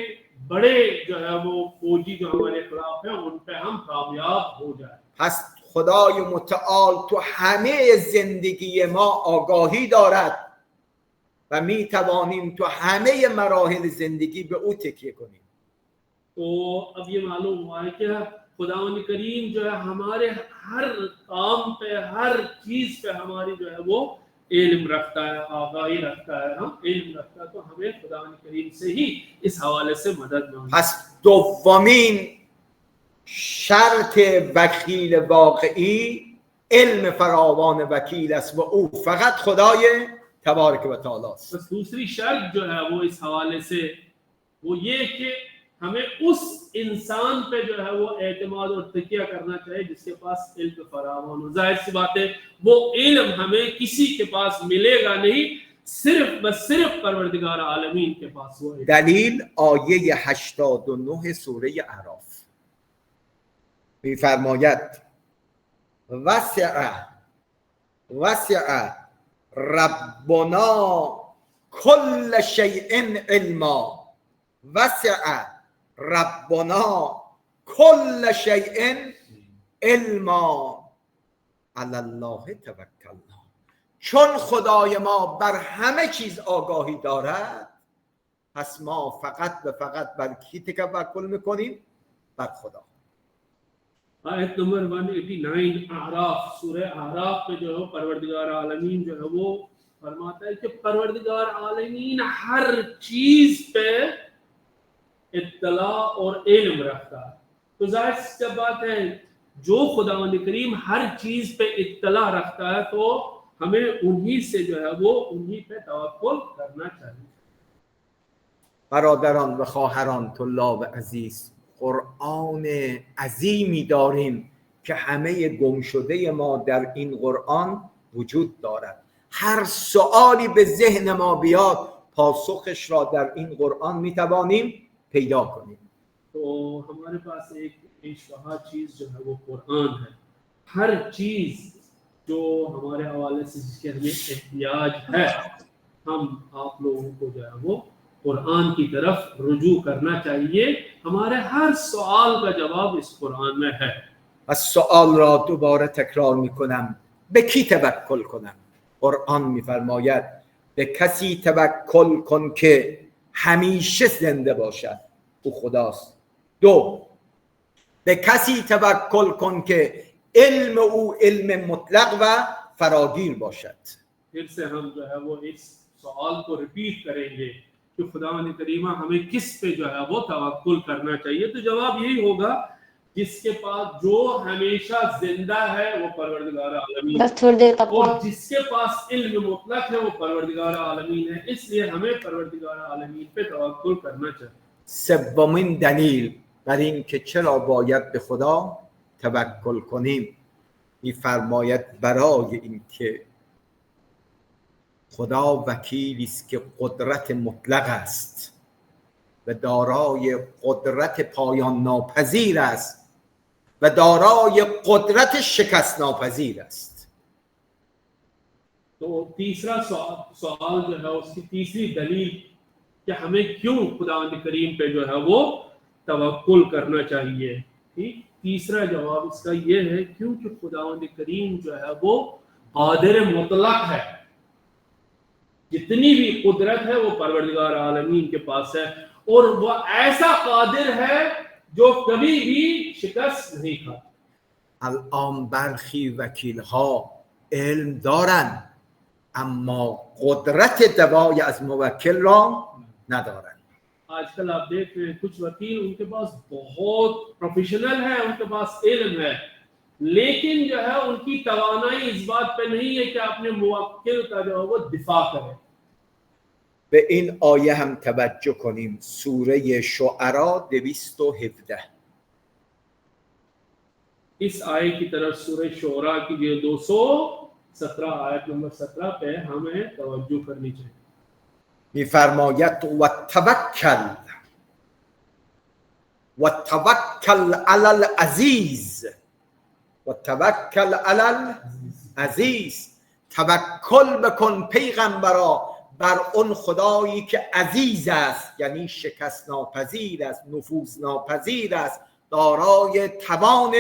बड़े जो है वो फौजी जो हमारे खिलाफ है उन पे हम कामयाब हो जाए. پس خدای متعال تو همه زندگی ما آگاهی دارد و می توانیم تو همه مراحل زندگی به او تکیه کنیم. तो अब ये मालूम हुआ है कि खुदावंद करीम जो है हमारे हर काम पे हर चीज पे हमारी जो है वो इल्म रखता है, आगाही रखता है, हम इल्म रखता है, तो हमें खुदावंद करीम से ही इस हवाले से मदद मांगनी. پس دومین شرط وکیل واقعی علم فراوان وکیل است و او فقط خدای تبارک و تعالی است. बस दूसरी शर्त जो है वो इस हवाले से वो ये कि हमें उस इंसान पे जो है वो एतमाद और तकिया करना चाहिए जिसके पास इल्म फरावान हो. जाहिर सी बात है वो इल्म हमें किसी के पास मिलेगा नहीं, सिर्फ परवरदिगार आलमीन के पास वो है. دلیل آیه 89 سوره اعراف می‌فرماید وسع ربنا كل شيء علما وسع ربنا كل شيء علما علی الله توکلنا. چون خدای ما بر همه چیز آگاهی دارد پس ما فقط و فقط بر کی توکل میکنیم؟ بر خدا. आयत नंबर 189 आराफ सूरह आराफ पे जो है परवरदिगार आलमीन जो है वो फरमाता है कि परवरदिगार आलमीन हर चीज पे इत्तला और इल्म रखता है. तो जाहिर सी बात है जो खुदावंद करीम हर चीज पे इत्तला रखता है तो हमें उन्हीं से जो है वो उन्हीं पे तवक्कुल करना चाहिए. برادران و خواهران طلاب عزیز، قرآن عظیمی داریم که همه گم شده ما در این قرآن وجود دارد. هر سوالی به ذهن ما بیاد پاسخش را در این قرآن میتوانیم پیدا کنیم. तो हमारे पास एक बेशबहा चीज जो है वो कुरान है. हर चीज जो हमारे हवाले से जिसके हमें एहतियाज है हम आप लोगों को जो है वो कुरान की तरफ रुजू करना चाहिए. हमारे हर सवाल का जवाब इस कुरान में है. و سوال را دوباره تکرار میکنم، به کی توکل کنم؟ قرآن میفرماید به کسی توکل کن که همیشه زنده باشد، او خداست. دو، به کسی توکل کن که علم او علم مطلق و فراگیر باشد. फिर से हम जो है वो इस सवाल को रिपीट करेंगे कि खुदावंद करीमा हमें किस पे जो है वो तवक्कुल करना चाहिए. तो जवाब यही होगा जिसके पास जो हमेशा जिंदा है वो परवरदिगार आलमीन है और जिसके पास इल्म मुतलक है वो परवरदिगार आलमीन है. इसलिए हमें परवरदिगार आलमीन पे तवक्कुल करना चाहिए. سومین دلیل بر این که چرا باید به خدا توکل کنیم می‌فرماید برای اینکه خدا وکیلی است که قدرت مطلق است و دارای قدرت پایان ناپذیر است و دارای قدرت شکست ناپذیر است. तो तीसरा सवाल जो है उसकी तीसरी दलील कि हमें क्यों खुदावंद करीम पे जो है वो तवक्कुल करना चाहिए. ठीक, तीसरा जवाब इसका ये है क्योंकि खुदावंद करीम जो है वो कादिर मुतलक है. जितनी भी कुदरत है वो परवरदिगार आलमीन के पास है और वो ऐसा कादिर है जो कभी भी शिकस्त नहीं खाता. الان برخی وکیل ها علم دارن اما قدرت دوای از موکل را ندارن. आजकल आप देख रहे हैं कुछ वकील उनके पास बहुत प्रोफेशनल है, उनके पास इल्म है, लेकिन जो है उनकी तवानाई इस बात पे नहीं है कि अपने मुवक्किल का जो है वो दिफा करे. به این آیه هم توجه کنیم. سوره شعراء 217. इस आय की तरफ सूरह शोरा की जो 217 आयत नंबर 17 पे हमें तवज्जो करनी चाहिए. می‌فرماید و توکل و توکل علی العزیز، و توکل علی العزیز، توکل بکن پیغمبرا بر اون خدایی که عزیز است، یعنی شکست ناپذیر است، نفوذ ناپذیر است، دارای توان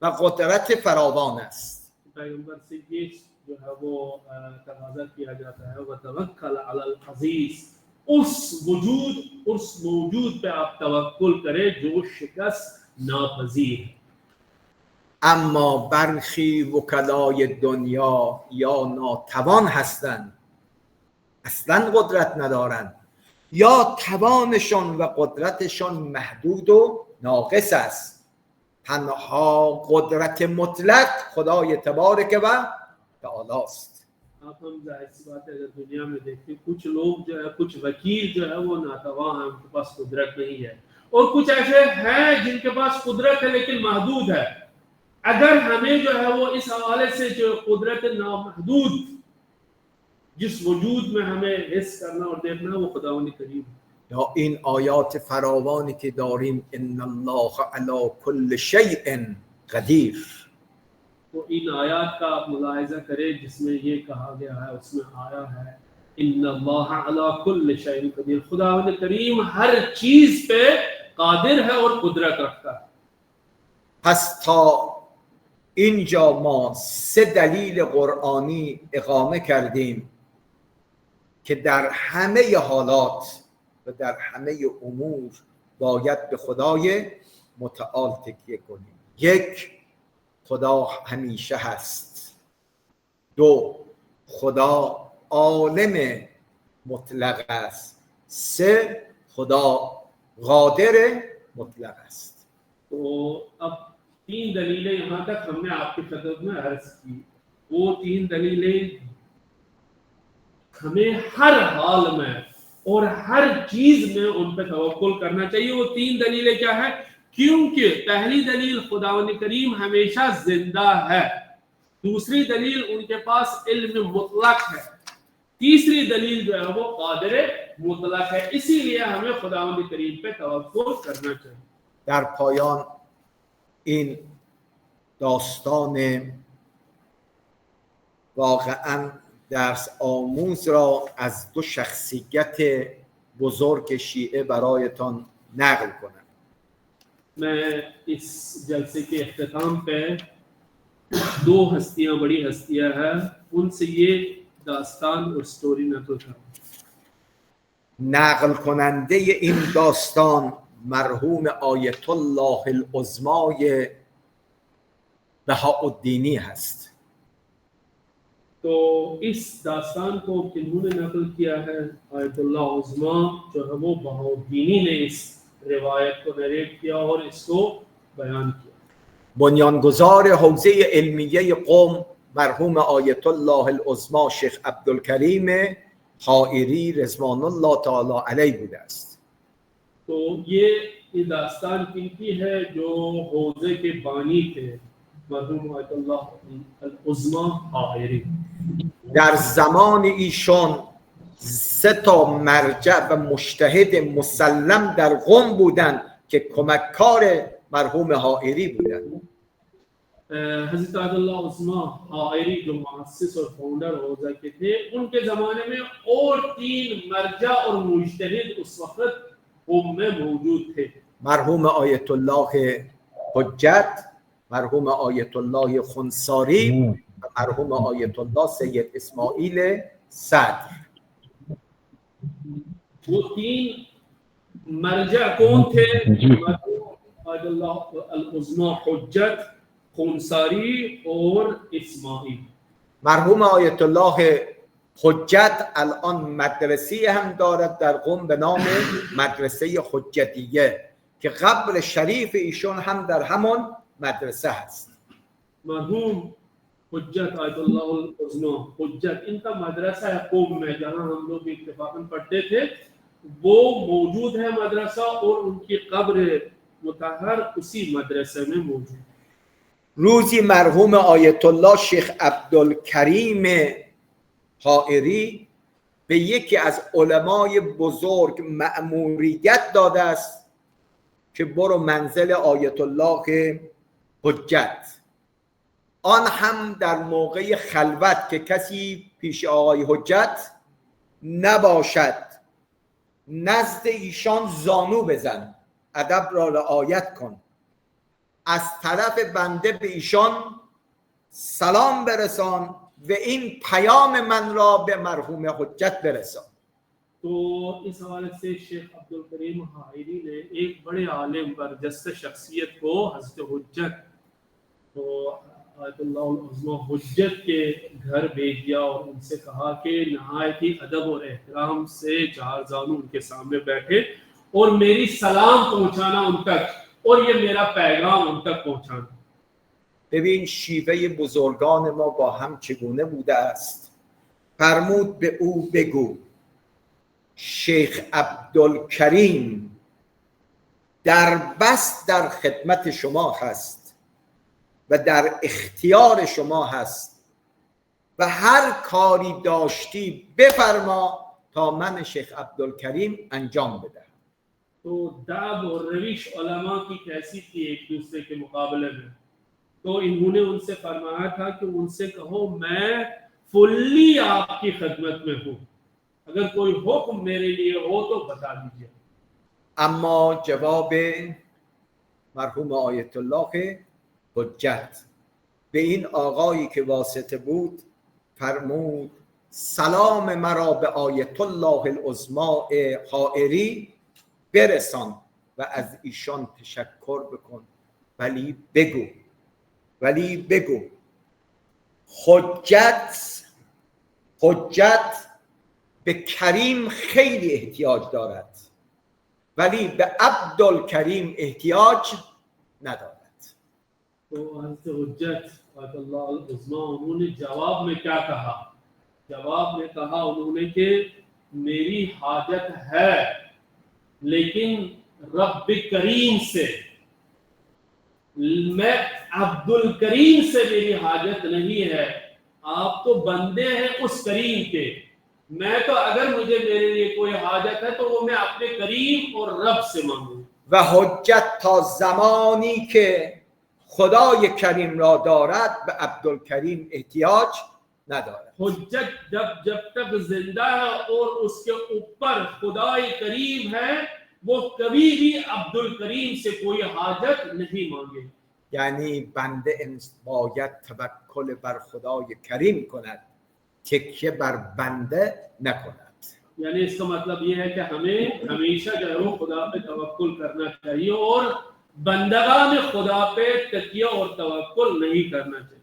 و قدرت فراوان است. پیغمبر سے یہ جو ہے وہ تقاضا کیا جاتا ہے وتوکل علی العزیز، اس موجود پہ آپ توکل کریں جو شکست ناپذیر ہے. اما برخی وکلای دنیا یا ناتوان هستند، اصلا قدرت ندارند، یا توانشان و قدرتشان محدود و ناقص است. تنها قدرت مطلق خدای تبارک و تعالی است. آپ ہم ظاہر سی بات ہے اگر دنیا میں دیکھیں کچھ لوگ جو ہے کچھ وکیل جو ہے وہ ناتواں ہیں، ان کے پاس قدرت نہیں ہے، اور کچھ ایسے ہیں جن کے پاس قدرت ہے لیکن محدود ہے. اگر ہمیں جو ہے وہ اس حوالے سے جو قدرت نامحدود جس وجود میں ہمیں حس کرنا اور دیکھنا وہ خداوند کریم. یا این آیات فراوانی که داریم ان الله علی کل شیء قدیر، تو ان آیات کا آپ ملاحظہ کریں جس میں یہ کہا گیا ہے، اس میں آیا ہے ان اللہ علی کل شیء قدیر، خداوند کریم ہر چیز پہ قادر ہے اور قدرت رکھتا ہے. پس تا اینجا ما 3 دلیل قرآنی اقامه کردیم که در همه حالات و در همه امور باید به خدای متعال تکیه کنیم. 1 خدا همیشه هست. 2 خدا عالم مطلق است. 3 خدا قادر مطلق است. تو اب 3 دلیلیں یہاں تک ہم نے آپ کی خدمت میں عرض کی. وہ 3 دلیلیں ہمیں ہر حال میں اور ہر چیز میں ان پہ توکل کرنا چاہیے. وہ 3 دلیلیں کیا ہے؟ کیونکہ پہلی دلیل خداوند کریم ہمیشہ زندہ ہے، دوسری دلیل ان کے پاس علم مطلق ہے، تیسری دلیل جو ہے وہ قادر مطلق ہے. اسی لیے ہمیں خداوند کریم پہ توکل کرنا چاہیے. در پایان این داستان واقعا درس آموز را از 2 شخصیت بزرگ شیعه برایتان نقل کنم. میں اس جلسے کے اختتام پہ 2 ہستیاں بڑی ہستیاں ہیں، ان سے یہ داستان اور سٹوری نقل کروں. نقل کننده این داستان مرحوم آیت الله العظمای بهاءالدینی هست. تو اس داستان کو کنہوں نے نقل کیا ہے؟ آیت اللہ عظما جو ہے وہ بہاءالدینی نے اس روایت کو نریٹ کیا اور اس کو بیان کیا. بنیانگذار حوزه علمیه قم مرحوم آیت الله العظما شیخ عبدالکریم حائری رضوان الله تعالی علیه بوده است. تو یہ داستان کن کی ہے؟ جو حوزے کے بانی تھے مرحوم آیت اللہ العظما حائری. در زمان ایشان 3 تا مرجع و مجتهد مسلم در قم بودند که کمککار مرحوم حائری بودند. حضرت آیت اللہ عظما حائری جو مؤسس اور فاؤنڈر حوزہ کے تھے، ان کے زمانے میں اور 3 مرجع اور مجتہد اس وقت قم میں موجود تھے. مرحوم آیت الله حجت، مرحوم آیت الله خنساری و مرحوم آیت الله سید اسماعیل صدر. وہ 3 مرجع کون تھے؟ مرحوم آیت اللہ العظما حجت، خنساری اور اسماعیل. مرحوم آیت الله حجت الان مدرسی هم دارد در قم به نام مدرسه حجتیه که قبر شریف ایشون هم در همون مدرسه هست. مرحوم حجت آیت اللہ العظما حجت، ان کا مدرسہ ہے قم میں جہاں ہم لوگ اتفاقاً پڑھتے تھے، وہ موجود ہے مدرسہ، اور ان کی قبر مطہر اسی مدرسے میں موجود. روزی مرحوم آیت الله شیخ عبدالکریم حائری به یکی از علمای بزرگ مأموریت داده است که برو منزل آیت الله حجت، آن هم در موقع خلوت که کسی پیش آقای حجت نباشد، نزد ایشان زانو بزن، ادب را رعایت کن، از طرف بنده به ایشان سلام برسان و این پیام من را به مرحوم حجت برسان. تو اس حوالے سے شیخ عبدالکریم حائری نے ایک بڑے عالم برجستہ شخصیت کو حضرت حجت تو آیت اللہ العظمہ حجت کے گھر بھیج دیا اور ان سے کہا کہ نہایت ہی ادب اور احترام سے چار زانو ان کے سامنے بیٹھے اور میری سلام پہنچانا ان تک اور یہ میرا پیغام ان تک پہنچانا. ببین شیوه بزرگان ما با هم چگونه بوده است. فرمود به او بگو شیخ عبدالکریم در بس در خدمت شما هست و در اختیار شما هست و هر کاری داشتی بفرما تا من شیخ عبدالکریم انجام بدم. تو دعب اور روش علماء کی کیسی تھی ایک دوسرے کے مقابلے میں؟ تو انہوں نے ان سے فرمایا تھا کہ ان سے کہو میں فلی آپ کی خدمت میں ہوں، اگر کوئی حکم میرے لیے ہو تو بتا دیجیے. اما جواب مرحوم آیت الله حجت به این آقایی که واسطه بود فرمود سلام مرا به آیت الله العظمى حائری برسان و از ایشان تشکر بکن، ولی بگو حجت به کریم خیلی احتیاج دارد ولی به عبدالکریم احتیاج ندارد. تو حضرت حجت آیت اللہ العظمہ انہوں نے جواب میں کیا کہا؟ جواب میں کہا انہوں نے کہ میری حاجت ہے لیکن رب کریم سے، میں عبدالکریم سے میری حاجت نہیں ہے، آپ تو بندے ہیں اس کریم کے، میں تو اگر مجھے میرے لیے کوئی حاجت ہے تو وہ میں اپنے کریم اور رب سے مانگوں. و حجت تا زمانی که خدای کریم را دارد به عبدالکریم احتیاج ندارد. حجت جب تک زندہ ہے اور اس کے اوپر خدای کریم ہے وہ کبھی بھی عبدالکریم سے کوئی حاجت نہیں مانگے. یعنی بنده باید توکل بر خدای کریم کند، تکیه بر بنده نکند. یعنی اس کا مطلب یہ ہے کہ ہمیں ہمیشہ جو ہے وہ خدا پہ توکل کرنا چاہیے اور بندگان خدا پہ تکیہ اور توکل نہیں کرنا چاہیے.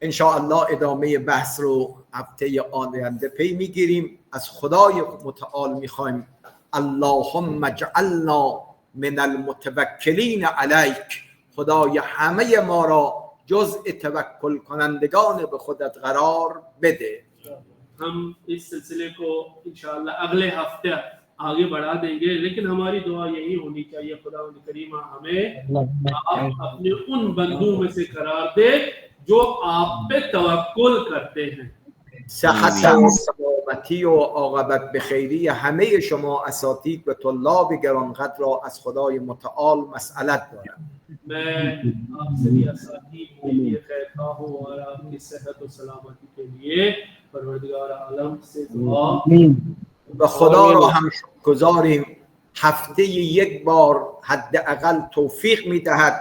انشاءالله ادامه بحث رو هفته آینده پی میگیریم. از خدای متعال میخوایم اللهم اجعلنا من المتوکلین علیک، خدای همه ما را جزء توکل کنندگان به خودت قرار بده. ہم اس سلسلے کو انشاءاللہ اگلے ہفتے آگے بڑھا دیں گے، لیکن ہماری دعا یہی ہونی چاہیے خدا کریم ہمیں آپ اپنے ان بندوں میں سے قرار دے جو آپ پہ توکل کرتے ہیں. صحت و سلامتی و عاقبت بخیری همه شما اساتید و طلاب گرانقدر را از خدای متعال مسئلت دارم. میں آپ سبھی اساتید کے لیے خیر خواہ ہوں اور آپ کی صحت و سلامتی کے لیے پروردگار عالم سے دعا و خدا را هم گذاریم هفته یک بار حداقل توفیق میدهد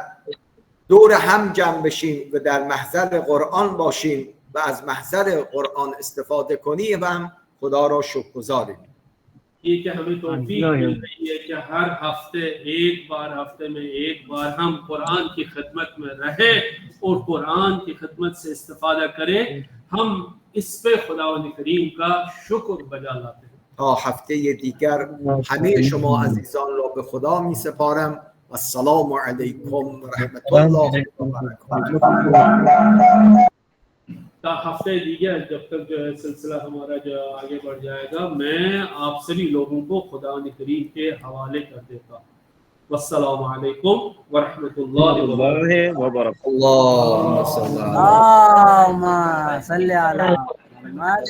دور هم جمع بشیم و در محضر قرآن باشیم و از محضر قرآن استفاده کنیم و هم خدا را شکرگزاریم. یہ کہ ہمیں توفیق مل رہی ہے کہ ہر ہفتے ہفتے میں ایک بار ہم قرآن کی خدمت میں رہیں اور قرآن کی خدمت سے استفادہ کریں. ہم اس پہ خداوند کریم کا شکر بجا لاتے ہیں. تا هفته دیگر همه شما عزیزان را به خدا می سپارم. و السلام علیکم و رحمت الله و برکاته. تا ہفتے دیگر جب تک جو ہے سلسلہ ہمارا جو آگے بڑھ جائے گا میں آپ سبھی لوگوں کو خدا کریم کے حوالے کر دیتا ہوں. والسلام علیکم ورحمۃ اللہ وبرکاتہ. اللهم صل علی محمد.